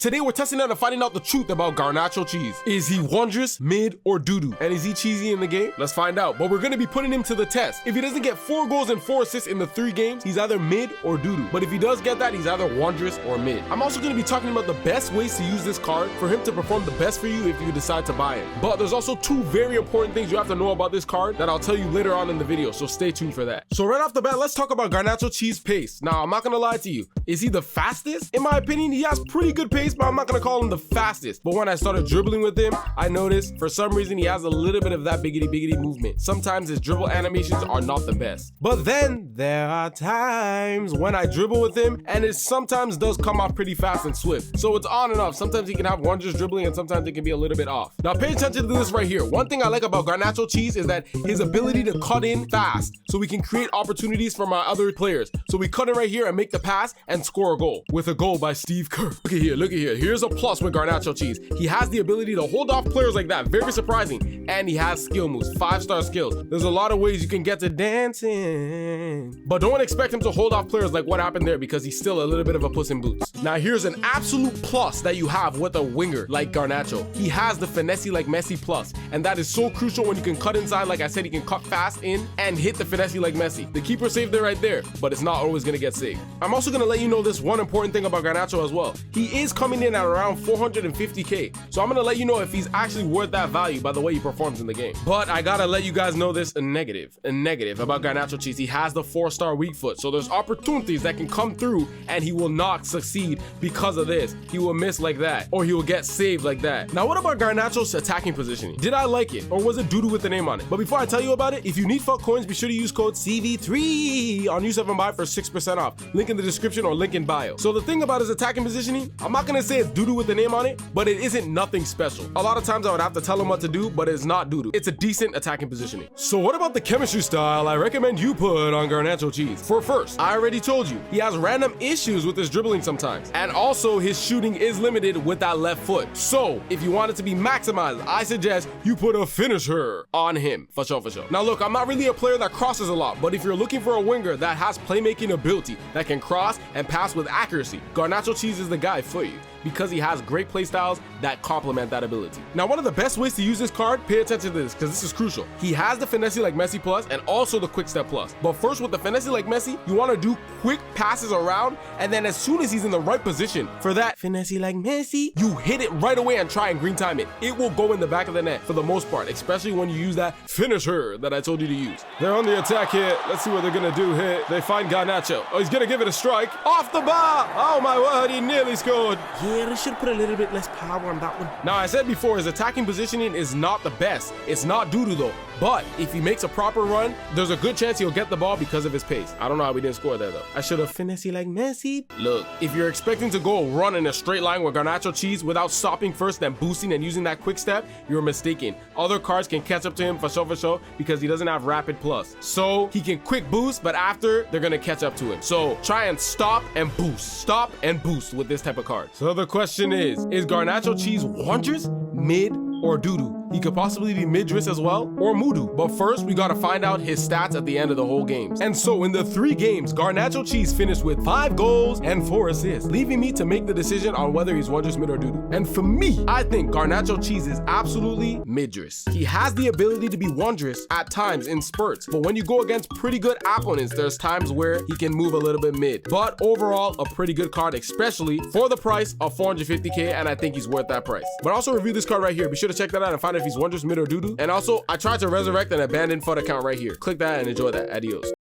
Today we're testing out and finding out the truth about Garnacho Cheese. Is he wondrous, mid, or doo-doo? And is he cheesy in the game? Let's find out. But we're gonna be putting him to the test. If he doesn't get 4 goals and 4 assists in the 3 games, he's either mid or doo-doo. But if he does get that, he's either wondrous or mid. I'm also gonna be talking about the best ways to use this card for him to perform the best for you if you decide to buy it. But there's also 2 very important things you have to know about this card that I'll tell you later on in the video, so stay tuned for that. So right off the bat, let's talk about Garnacho Cheese pace. Now, I'm not gonna lie to you. Is he the fastest? In my opinion, he has pretty good pace, but I'm not gonna call him the fastest. But when I started dribbling with him, I noticed for some reason he has a little bit of that biggity movement. Sometimes his dribble animations are not the best. But then there are times when I dribble with him and it sometimes does come off pretty fast and swift. So it's on and off. Sometimes he can have wondrous dribbling and sometimes it can be a little bit off. Now pay attention to this right here. One thing I like about Garnacho Cheese is that his ability to cut in fast so we can create opportunities for my other players. So we cut in right here and make the pass and score a goal with a goal by Steve Kerr. Look at here, look at here. Here's a plus with Garnacho Cheese. He has the ability to hold off players like that. Very surprising. And he has skill moves, 5-star skills. There's a lot of ways you can get to dancing. But don't expect him to hold off players like what happened there because he's still a little bit of a puss in boots. Now here's an absolute plus that you have with a winger like Garnacho. He has the finesse like Messi plus. And that is so crucial when you can cut inside. Like I said, he can cut fast in and hit the finesse like Messi. The keeper saved it right there, but it's not always gonna get saved. I'm also gonna let you know this one important thing about Garnacho as well. He is coming in at around 450k. So I'm gonna let you know if he's actually worth that value by the way he performs in the game. But I gotta let you guys know this, a negative about Garnacho Cheese. He has the 4-star weak foot. So there's opportunities that can come through and he will not succeed because of this. He will miss like that, or he will get saved like that. Now what about Garnacho's attacking positioning? Did I like it, or was it doo-doo with the name on it? But before I tell you about it, if you need FUT coins, be sure to use code CV3 on U7Buy for 6% off. Link in the description or link in bio. So the thing about his attacking positioning, I'm not gonna say it's doo-doo with the name on it, but it isn't nothing special. A lot of times I would have to tell him what to do, but it's not doo-doo. It's a decent attacking positioning. So what about the chemistry style I recommend you put on Garnacho Cheese? For first, I already told you, he has random issues with his dribbling sometimes. And also his shooting is limited with that left foot. So if you want it to be maximized, I suggest you put a finisher on him. For sure, for sure. Now look, I'm not really a player that crosses a lot, but if you're looking for a winger that has playmaking ability, that can cross and pass with accuracy, Garnacho Cheese is the guy for you, because he has great play styles that complement that ability. Now, one of the best ways to use this card, pay attention to this because this is crucial. He has the finesse like Messi plus and also the quick step plus. But first with the finesse like Messi, you want to do quick passes around, and then as soon as he's in the right position for that finesse like Messi, you hit it right away and try and green time it. It will go in the back of the net for the most part, especially when you use that finisher that I told you to use. They're on the attack here. Let's see what they're gonna do here. They find Garnacho. Oh, he's gonna give it a strike. Off the bar! Oh my word, he nearly scored. Yeah, they should put a little bit less power on that one. Now, I said before, his attacking positioning is not the best. It's not doo-doo though. But if he makes a proper run, there's a good chance he'll get the ball because of his pace. I don't know how we didn't score there though. I should have finesse like Messi. Look, if you're expecting to go run in a straight line with Garnacho Cheese without stopping first, then boosting and using that quick step, you're mistaken. Other cards can catch up to him for sure because he doesn't have rapid plus. So he can quick boost, but after, they're gonna catch up to him. So try and stop and boost with this type of card. So the question is Garnacho Cheese wondrous, mid, or doo-doo? He could possibly be mid-dress as well, or Mudu. But first, we gotta find out his stats at the end of the whole games. And so in the 3 games, Garnacho Cheese finished with 5 goals and 4 assists, leaving me to make the decision on whether he's wondrous, mid, or doo-doo. And for me, I think Garnacho Cheese is absolutely mid-dress. He has the ability to be wondrous at times in spurts, but when you go against pretty good opponents, there's times where he can move a little bit mid. But overall, a pretty good card, especially for the price of 450k, and I think he's worth that price. But also review this card right here. Be sure to check that out and find out if he's wondrous, mid, or doo-doo. And also, I tried to resurrect an abandoned FUT account right here. Click that and enjoy that. Adios.